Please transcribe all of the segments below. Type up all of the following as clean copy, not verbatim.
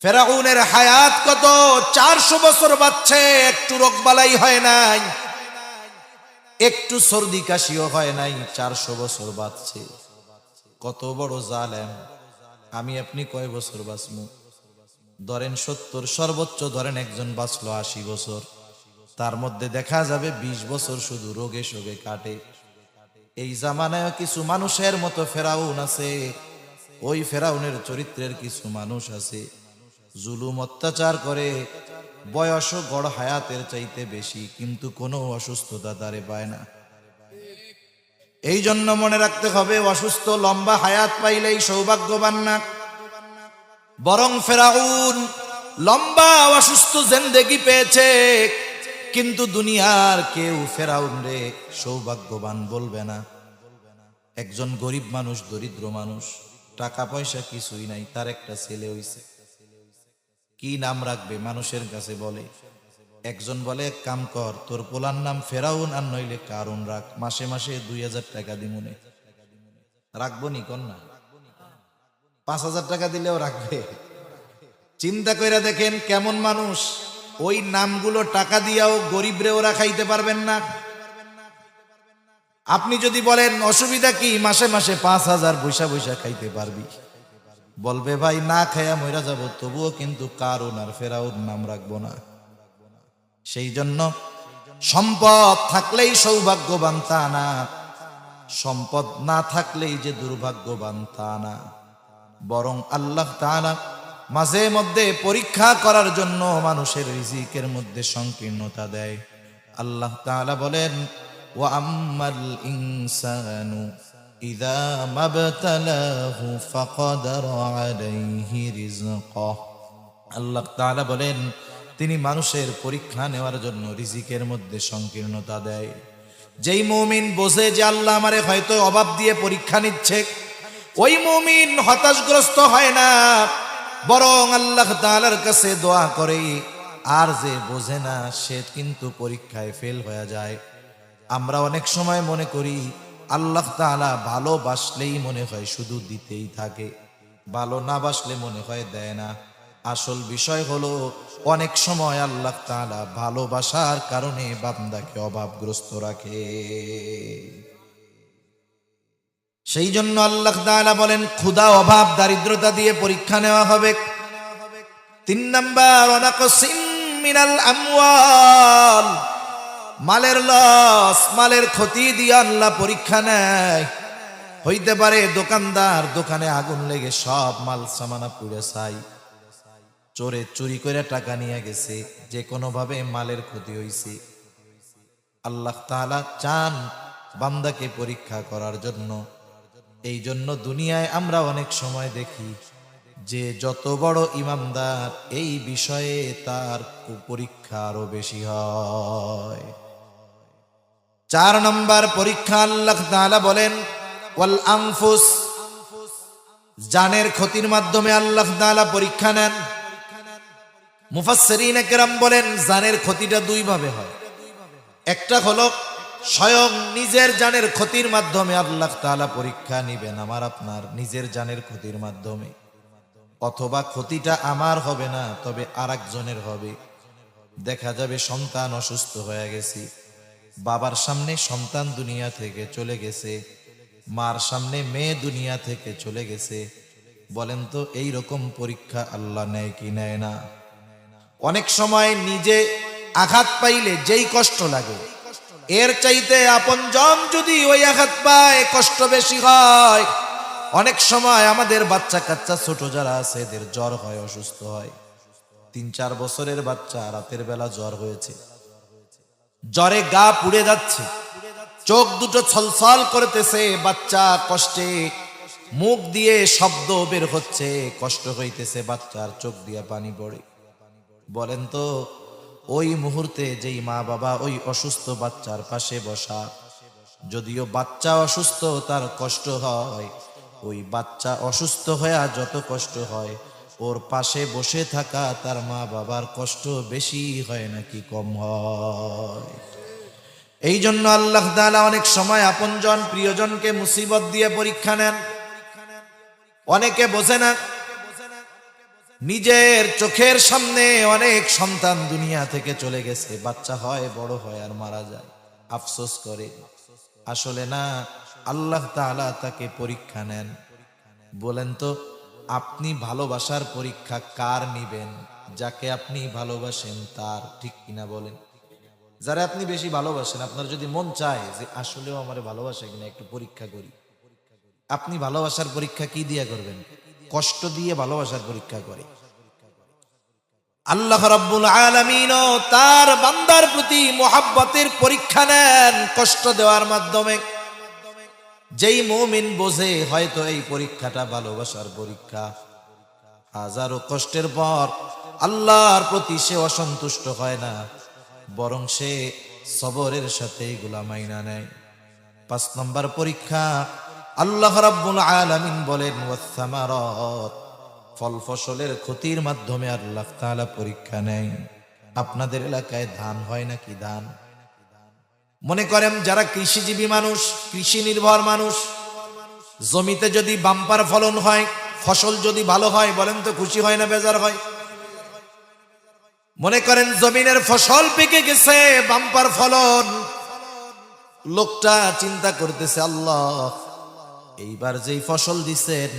ফেরাউনের হায়াত কত? 400 বছর বাঁচছে, একটু রোগবালাই হয় নাই, একটু সর্দি কাশিও হয় নাই, 400 বছর বাঁচছে। কত বড় জালেম! আমি আপনি কয় বছর বাঁচমু? ধরেন 70, সর্বোচ্চ ধরেন একজন বাঁচলো 80 বছর, তার মধ্যে দেখা যাবে 20 বছর শুধু রোগে শোগে কাটে। এই জামানায় কিছু মানুষের মতো ফেরাউন আছে, ওই ফেরাউনের চরিত্রের কিছু মানুষ আছে, জুলুম অত্যাচার করে, বয়সও গড় হায়াতের চাইতে বেশি, কিন্তু কোনো অসুস্থতা তারে পায় না। এই জন্য মনে রাখতে হবে, অসুস্থ লম্বা হায়াত পাইলেই সৌভাগ্যবান না, বরং ফেরাউন লম্বা অসুস্থ জিন্দেগি পেয়েছে, কিন্তু দুনিয়ার কেউ ফেরাউন রে সৌভাগ্যবান বলবে না। একজন গরিব মানুষ, দরিদ্র মানুষ, টাকা পয়সা কিছুই নাই, তার একটা ছেলে হইছে, কি নাম রাখবে? মানুষের কাছে বলে, একজন বলে এক কাম কর, তোর পোলার নাম ফেরাউন আর নইলে কারুন রাখ, মাসে মাসে 2000 টাকা দিমুনে। রাখবো নি কন্যা? 5000 টাকা দিলেও রাখবে। চিন্তা কইরা দেখেন কেমন মানুষ। ওই নামগুলো টাকা দিয়াও গরিবরে ওরা খাইতে পারবেন না। আপনি যদি বলেন অসুবিধা কি, মাসে মাসে 5000 বৈশা বৈশা খাইতে পারবি, বলবে ভাই না খাইয়া মইরা যাব, তবুও কিন্তু কারুন আর ফেরাউন নাম রাখবো না। সেই জন্য সম্পদ থাকলেই সৌভাগ্যবান তা না, সম্পদ না থাকলেই যে দুর্ভাগ্যবান তা না, বরং আল্লাহ তাআলা মাঝে মধ্যে পরীক্ষা করার জন্য মানুষের রিজিকের মধ্যে সংকীর্ণতা দেয়। আল্লাহ তাআলা বলেন, ওয়া আম্মাল ইনসানু ইযা মাবতালাহু ফাকাদারা আলাইহি রিজকাহ। আল্লাহ তাআলা বলেন, তিনি মানুষের পরীক্ষা নেওয়ার জন্য রিজিকের মধ্যে সংকীর্ণতা দেয়। যেই মুমিন বোঝে যে আল্লাহ আমারে হয়তো অভাব দিয়ে পরীক্ষা নিচ্ছে, ওই মুমিন হতাশগ্রস্ত হয় না, বরং আল্লাহ তাআলার কাছে দোয়া করে। আর যে বোঝে না, সে কিন্তু পরীক্ষায় ফেল হয়ে যায়। আমরা অনেক সময় মনে করি আল্লাহ তাআলা ভালোবাসলেই মনে হয় শুধু দিতেই থাকে, ভালো না বাসলে মনে হয় দেয় না। আসল বিষয় হলো, অনেক সময় আল্লাহ তাআলা ভালোবাসার কারণে বান্দাকে অভাবগ্রস্ত রাখে। সেই জন্য আল্লাহ তাআলা বলেন, ক্ষুধা, অভাব, দারিদ্রতা দিয়ে পরীক্ষা নেওয়া হবে। 3 নাম্বার, ওয়ানাকসিম মিনাল আমওয়াল, মালের লস, মালের ক্ষতি দিয়ে আল্লাহ পরীক্ষা নেয়। হইতে পারে দোকানদার দোকানে আগুন লেগে সব মাল সামানা পুড়ে ছাই, চোরে চুরি করে টাকা নিয়ে গেছে, যে কোনো ভাবে মালের ক্ষতি হইছে। আল্লাহ তাআলা চান বান্দাকে পরীক্ষা করার জন্য। এই জন্য দুনিয়ায় আমরা অনেক সময় দেখি যে যত বড় ইমানদার, এই বিষয়ে তার পরীক্ষা আরো বেশি হয়। 4 নম্বর পরীক্ষা আল্লাহ তাআলা বলেন, ওয়াল আনফুস, জানের ক্ষতির মাধ্যমে আল্লাহ তাআলা পরীক্ষা নেন। মুফাসসিরিনে কেরাম বলেন, জানের ক্ষতিটা 2 ভাবে হয়। একটা হলো স্বয়ং নিজের জানের ক্ষতির মাধ্যমে আল্লাহ তাআলা পরীক্ষা নিবেন, আমার আপনার নিজের জানের ক্ষতির মাধ্যমে। অথবা ক্ষতিটা আমার হবে না, তবে আরেকজনের হবে। দেখা যাবে সন্তান অসুস্থ হয়ে গেছে, বাবার সামনে সন্তান দুনিয়া থেকে চলে গেছে, মার সামনে মেয়ে দুনিয়া থেকে চলে গেছে। বলেন তো, এই রকম পরীক্ষা আল্লাহ নেয় কি নেয় না? অনেক সময় নিজে আঘাত পাইলে যেই কষ্ট লাগে, এর চাইতে আপনজন যদি ওই আঘাত পায় কষ্ট বেশি হয়। অনেক সময় আমাদের বাচ্চা কাচ্চা ছোট যারা আছে, এদের জ্বর হয়, অসুস্থ হয়। 3-4 বছরের বাচ্চা, রাতের বেলা জ্বর হয়েছে, জ্বরে গা পুড়ে যাচ্ছে, চোখ দুটো ছলছল করতেছে, বাচ্চা কষ্টে, মুখ দিয়ে শব্দ বের হচ্ছে, কষ্ট হইতেছে, বাচ্চার চোখ দিয়ে পানি পড়ে। বলেন তো, ওই মুহূর্তে যেই মা বাবা ওই অসুস্থ বাচ্চার পাশে বসা, যদিও বাচ্চা অসুস্থ তার কষ্ট হয়, ওই বাচ্চা অসুস্থ হয়ে যত কষ্ট হয়, ওর পাশে বসে থাকা তার মা বাবার কষ্ট বেশি হয় নাকি কম হয়? এই জন্য আল্লাহ তাআলা অনেক সময় আপনজন প্রিয়জনকে মুসিবত দিয়ে পরীক্ষা নেন। অনেকে বোঝে না, নিজের চোখের সামনে অনেক সন্তান দুনিয়া থেকে চলে গেছে, বাচ্চা হয়, বড় হয় আর মারা যায়, আফসোস করে। আসলে না, আল্লাহ তাআলা তাকে পরীক্ষা নেন। বলেন তো, আপনি ভালোবাসার পরীক্ষা কার নিবেন? যাকে আপনি ভালোবাসেন তার, ঠিক কিনা বলেন? যারা আপনি বেশি ভালোবাসেন, আপনার যদি মন চায় যে আসলেও আমারে ভালোবাসে কিনা একটু পরীক্ষা করি, আপনি ভালোবাসার পরীক্ষা কি দিয়ে করবেন? কষ্ট দিয়ে ভালোবাসার পরীক্ষা করে। আল্লাহ রাব্বুল আলামিন তার বান্দার প্রতি মুহাব্বতের পরীক্ষা নেন কষ্ট দেওয়ার মাধ্যমে। যেই মুমিন বোঝে হয়তো এই পরীক্ষাটা ভালোবাসার পরীক্ষা, হাজারো কষ্টের পর আল্লাহর প্রতি সে অসন্তুষ্ট হয় না, বরং সে সবরের সাথে এগুলা মাইনা নেয়। 5 নম্বর পরীক্ষা, আল্লাহ রাব্বুল আলামিন বলেন ওয়াসসামারাত, ফল ফসলের ক্ষতির মাধ্যমে আল্লাহ তাআলা পরীক্ষা নেয়। আপনাদের এলাকায় ধান হয় নাকি? ধান মনে করেন যারা কৃষিজীবী মানুষ, কৃষি নির্ভর মানুষ, জমিতে যদি বাম্পার ফলন হয়, ফসল যদি ভালো হয়, বলেন তো খুশি হয় না বেজার হয়? মনে করেন জমিনের ফসল পেকে গেছে, বাম্পার ফলন, লোকটা চিন্তা করতেছে, আল্লাহ এইবার যেই ফসল দিছেন,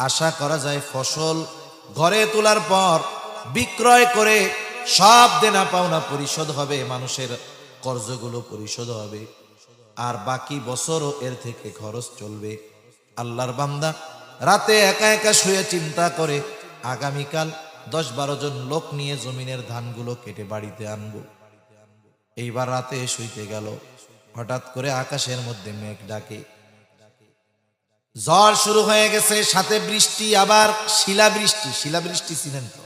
আশা করা যায় ফসল ঘরে তোলার পর বিক্রয় করে সব দেনা পাওনা পরিশোধ হবে, মানুষের কর্জগুলো পরিশোধ হবে, আর বাকি বছরও এর থেকে খরচ চলবে। আল্লাহর বান্দা রাতে একা একা শুয়ে চিন্তা করে, আগামীকাল 10-12 জন লোক নিয়ে জমিনের ধানগুলো কেটে বাড়িতে আনবো। এইবার রাতে শুইতে গেল, হঠাৎ করে আকাশের মধ্যে মেঘ ডাকে, ঝড় শুরু হয়ে গেছে, সাথে বৃষ্টি, আবার শিলাবৃষ্টি। শিলাবৃষ্টি চিনেন তো?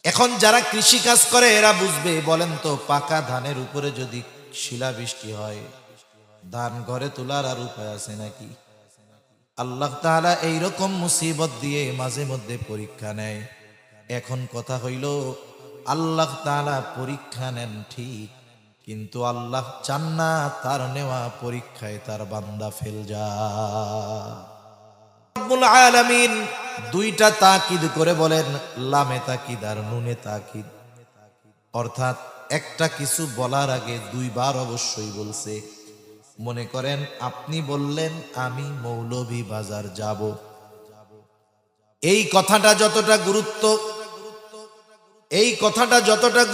এখন যারা কৃষি কাজ করে এরা বুঝবে। বলেন তো, পাকা ধানের উপরে যদি শিলাবৃষ্টি হয়, ধান ঘরে তোলার আর উপায় আছে নাকি? আল্লাহ তাআলা এইরকম মুসিবত দিয়ে মাঝে মধ্যে পরীক্ষা নেয়। এখন কথা হইল, আল্লাহ তাআলা পরীক্ষা নেন ঠিক, কিন্তু আল্লাহ চান না তার নেওয়া পরীক্ষায় তার বান্দা ফেল যায়। রব্বুল আলামিন 2টা তাকিদ করে বলেন, লামে তাকিদ আর নুনে তাকিদ, অর্থাৎ একটা কিছু বলার আগে 2 বার অবশ্যই বলছে। মনে করেন আপনি বললেন আমি মৌলভী বাজার যাব, এই কথাটা যতটা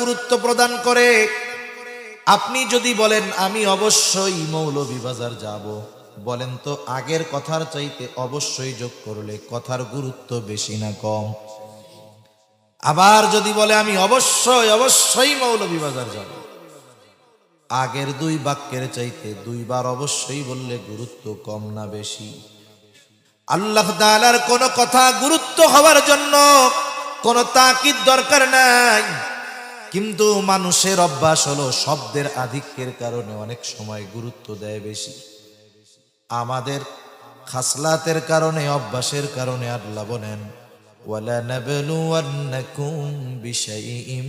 গুরুত্ব প্রদান করে, আপনি যদি বলেন আমি অবশ্যই মৌলভী বাজার যাব, বলেন তো আগের কথার চাইতে অবশ্যই যোগ করলে কথার গুরুত্ব বেশি না কম? আবার যদি বলে আমি অবশ্যই মৌলভী বাজার যাব, আগের 2 বাক্যের চাইতে 2 বার অবশ্যই বললে গুরুত্ব কম না বেশি? আল্লাহ তাআলার কোন কথা গুরুত্ব হওয়ার জন্য কোন তাকিদ দরকার নাই, কিন্তু মানুষের অভ্যাস হলো শব্দের আধিক্যের কারণে অনেক সময় গুরুত্ব দেয় বেশি। আমাদের খাসলাতের কারণে, অভ্যাসের কারণে আল্লাহ বলেন ওয়ালা নাবলুওয়ান্নাকুম বিশাইইম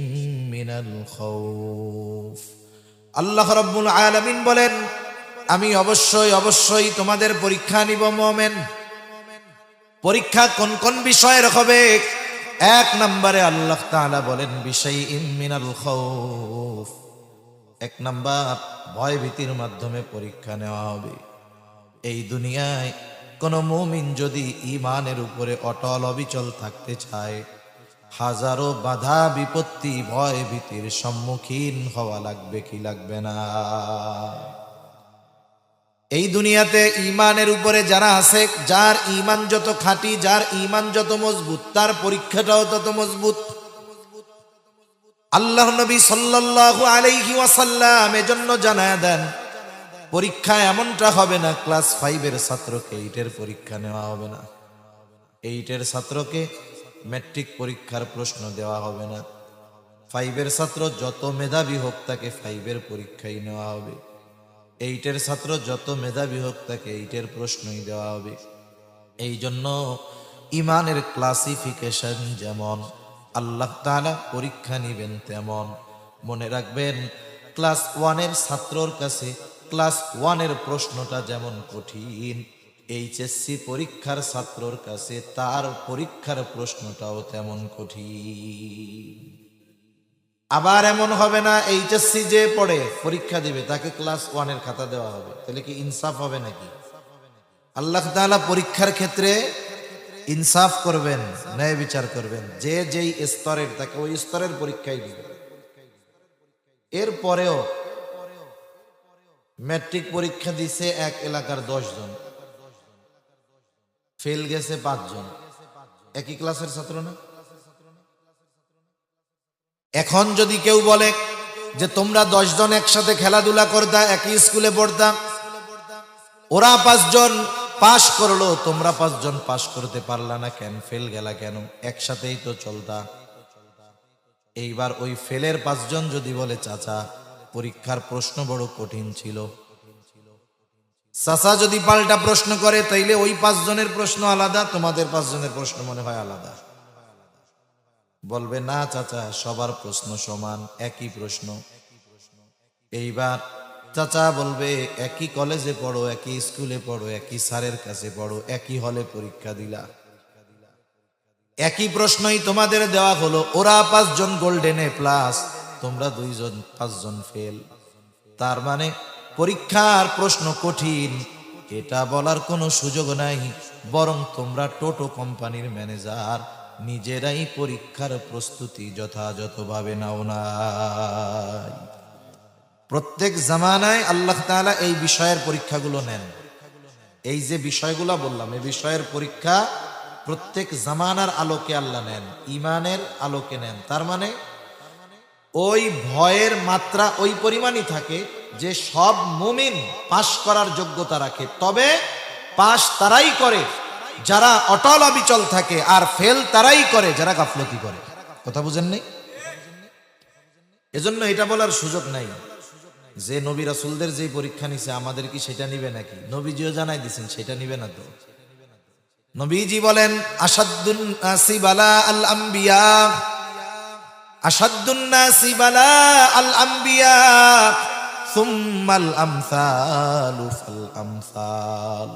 মিনাল খাউফ। আল্লাহ রাব্বুল আলামিন বলেন আমি অবশ্যই তোমাদের পরীক্ষা নিব মুমিন। পরীক্ষা কোন কোন বিষয়ের হবে? 1 নম্বরে আল্লাহ তাআলা বলেন বিশাইইম মিনাল খাউফ, 1 নম্বর ভয় ভীতির মাধ্যমে পরীক্ষা নেওয়া হবে। এই দুনিয়ায় কোন মুমিন যদি ঈমানের উপরে অটল অবিচল থাকতে চায়, হাজারো বাধা বিপত্তি ভয় ভীতির সম্মুখীন হওয়া লাগবে কি লাগবে না? এই দুনিয়াতে ঈমানের উপরে যারা আছে, যার ঈমান যত খাঁটি, যার ঈমান যত মজবুত, তার পরীক্ষাটাও তত মজবুত। আল্লাহ নবী সাল্লাল্লাহু আলাইহি ওয়াসাল্লাম এজন্য জানায়া দেন, পরীক্ষা এমনটা হবে না ক্লাস 5-এর ছাত্রকে 8-এর পরীক্ষা নেওয়া হবে না, 8-এর ছাত্রকে ম্যাট্রিক পরীক্ষার প্রশ্ন দেওয়া হবে না, 5-এর ছাত্র যত মেধাবী হোক তাকে 5-এর পরীক্ষাই নেওয়া হবে, 8-এর ছাত্র যত মেধাবী হোক তাকে 8-এর প্রশ্নই দেওয়া হবে। এই জন্য ইমানের ক্লাসিফিকেশন যেমন আল্লাহ তাআলা পরীক্ষা নিবেন তেমন। মনে রাখবেন, ক্লাস 1-এর ছাত্রর কাছে ক্লাস 1-এর প্রশ্নটা যেমন কঠিন, এইচএসসি পরীক্ষার ছাত্রর কাছে তার পরীক্ষার প্রশ্নটাও তেমন কঠিন। আবার এমন হবে না এইচএসসি যে পড়ে পরীক্ষা দিবে তাকে ক্লাস 1-এর খাতা দেওয়া হবে, তাহলে কি ইনসাফ হবে নাকি? আল্লাহ তাআলা পরীক্ষার ক্ষেত্রে ইনসাফ করবেন, ন্যায় বিচার করবেন। যে যেই স্তরের তাকে ওই স্তরের পরীক্ষাই দিবে। এরপরেও ম্যাট্রিক পরীক্ষা দিছে এক এলাকার 10 জন, ফেল গেছে 5 জন, একই ক্লাসের ছাত্র না? এখন যদি কেউ বলে যে তোমরা 10 জন একসাথে খেলাধুলা করতা, একই স্কুলে পড়তা, ওরা 5 জন পাশ করলো, তোমরা 5 জন পাশ করতে পারলা না কেন? ফেল গেলা কেন? একসাথেই তো চলতা। এইবার ওই ফেলের 5 জন যদি বলে চাচা পরীক্ষার প্রশ্ন বড় কঠিন ছিল, চাচা যদি পাল্টা প্রশ্ন করে তাইলে ওই 5 জনের প্রশ্ন আলাদা, তোমাদের 5 জনের প্রশ্ন মনে হয় আলাদা। বলবে না চাচা সবার প্রশ্ন সমান, একই প্রশ্ন। এইবার চাচা বলবে একই কলেজে পড়ো, একই স্কুলে পড়ো, একই স্যারের কাছে পড়ো, একই হলে পরীক্ষা দিলা, একই প্রশ্নই তোমাদের দেওয়া হলো, ওরা 5 জন গোল্ডেন এ প্লাস, তোমরা 2 জন 5 জন ফেল। তার মানে পরীক্ষার প্রশ্ন কঠিন এটা বলার কোনো সুযোগ নাই, বরং তোমরা টোটো কোম্পানির ম্যানেজার, নিজেরাই পরীক্ষার প্রস্তুতি যথাযথভাবে নাও নাই। প্রত্যেক জামানায় আল্লাহ তাআলা এই বিষয়ের পরীক্ষাগুলো নেন। এই যে বিষয়গুলো বললাম এই বিষয়ের পরীক্ষা প্রত্যেক জামানার আলোকে আল্লাহ নেন, ইমানের আলোকে নেন। তার মানে ওই ভয়ের মাত্রা ওই পরিমাণই থাকে যে সব মুমিন পাশ করার যোগ্যতা রাখে, তবে পাশ তারাই করে যারা অটল অবিচল থাকে, আর ফেল তারাই করে যারা গাফলতি করে। কথা বুঝেন নাই? এজন্য এটা বলার সুযোগ নাই যে নবী রাসূলদের যে পরীক্ষা নিছে আমাদের কি সেটা নিবে নাকি? নবীজিও জানাই দিয়েছেন সেটা নিবে না। তো নবীজি বলেন আশাদ্দুন নাসি বালা আল আম্বিয়া, আশাদ্দুন নাসি বালা আল আম্বিয়া সুম্মাল আমসালু ফাল আমসাল।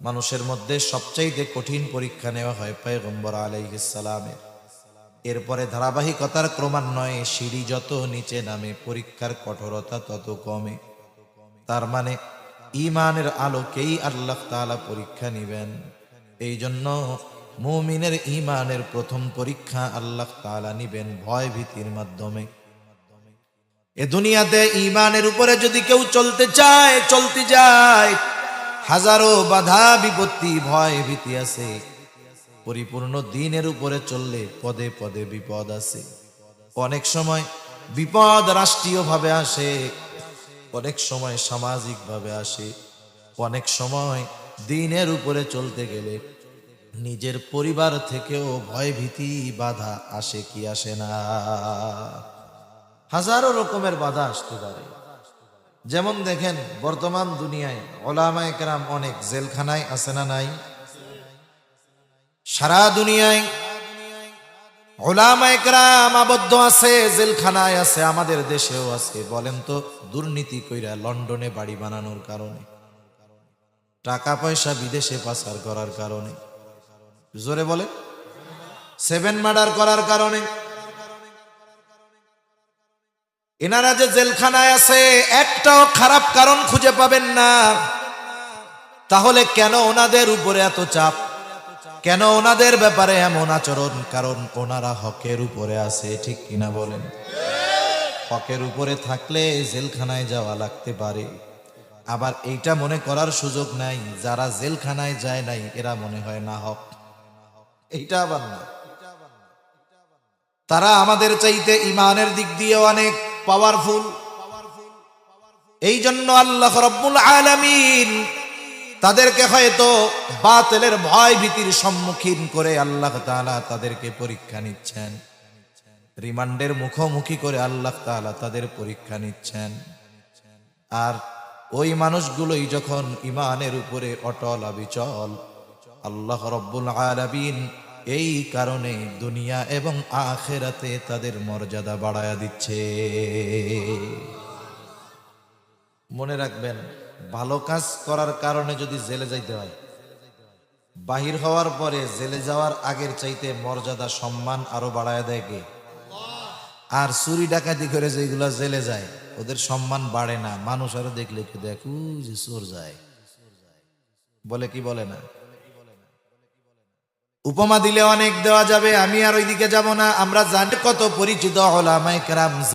মানুষের মধ্যে সবচাইতে কঠিন পরীক্ষা নেওয়া হয় পয়গম্বর আলাইহিস সালামের। এরপরে ধারাবাহিকতার ক্রমান্বয়ে সিঁড়ি যত নিচে নামে পরীক্ষার কঠোরতা তত কমে। তার মানে ঈমানের আলোকেই আল্লাহ তাআলা পরীক্ষা নেবেন। এই জন্য মুমিনের ঈমানের প্রথম পরীক্ষা আল্লাহ তাআলা নেবেন ভয় ভীতির মাধ্যমে। এ দুনিয়াতে ঈমানের উপরে যদি কেউ চলতে চায়, চলতে যায়, হাজারো বাধা বিপত্তি ভয় ভীতি আছে। পরিপূর্ণ দ্বীনের উপরে চললে পদে পদে বিপদ আছে। অনেক সময় বিপদ রাষ্ট্রীয়ভাবে আসে, অনেক সময় সামাজিকভাবে আসে, অনেক সময় দ্বীনের উপরে চলতে গেলে নিজের পরিবার থেকেও ভয় ভীতি বাধা আসে কি আসে না? হাজারো রকমের বাধা আসতে পারে। যেমন দেখেন বর্তমান দুনিয়ায় উলামায়ে কেরাম অনেক জেলখানায় আছে না নাই? সারা দুনিয়ায় উলামায়ে কেরাম আবদ্ধ আছে, জেলখানায় আছে, আমাদের দেশেও আছে। বলেন তো দুর্নীতি কইরা লন্ডনে বাড়ি বানানোর কারণে, টাকা পয়সা বিদেশে পাচার করার কারণে, জোরে বলে 7 মার্ডার করার কারণে এনারা যে জেলখানায় আছে একটাও খারাপ কারণ খুঁজে পাবেন না। তাহলে কেন ওনাদের উপরে এত চাপ? কেন ওনাদের ব্যাপারে এমন আচরণ? কারণ ওনারা হকের উপরে আছে, ঠিক কিনা বলেন? হকের উপরে থাকলে জেলখানায় যাওয়া লাগতে পারে। আবার এইটা মনে করার সুযোগ নাই যারা জেলখানায় যায় নাই এরা মনে হয় না হক, এইটা আবার না। তারা আমাদের চাইতে ইমানের দিক দিয়ে অনেক পাওয়ারফুল। এই জন্য আল্লাহ রাব্বুল আলামিন তাদেরকে হয়তো বাতিলের ভয় ভীতির সম্মুখীন করে আল্লাহ তাআলা তাদেরকে পরীক্ষা নিচ্ছেন, রিমান্ডের মুখোমুখি করে আল্লাহ তাআলা তাদের পরীক্ষা নিচ্ছেন। আর ওই মানুষগুলোই যখন ইমানের উপরে অটল অবিচল, আল্লাহ রাব্বুল আলামিন এই কারণে দুনিয়া এবং আখিরাতে তাদের মর্যাদা বাড়ায়া দিচ্ছে। মনে রাখবেন ভালো কাজ করার কারণে যদি জেলে যাইতে হয়, বাহির হওয়ার পরে জেলে যাওয়ার আগের চাইতে মর্যাদা সম্মান আরো বাড়ায় দেয় কে? আর চুরি ডাকাতি করে যেগুলা জেলে যায় ওদের সম্মান বাড়ে না, মানুষ আরো দেখলে কি দেখু যে চোর যায় বলে, কি বলে না? উপমা দিলে অনেক দেওয়া যাবে, আমি আর ওইদিকে যাব না। আমরা জানি কত পরিচিত উলামায়ে কেরাম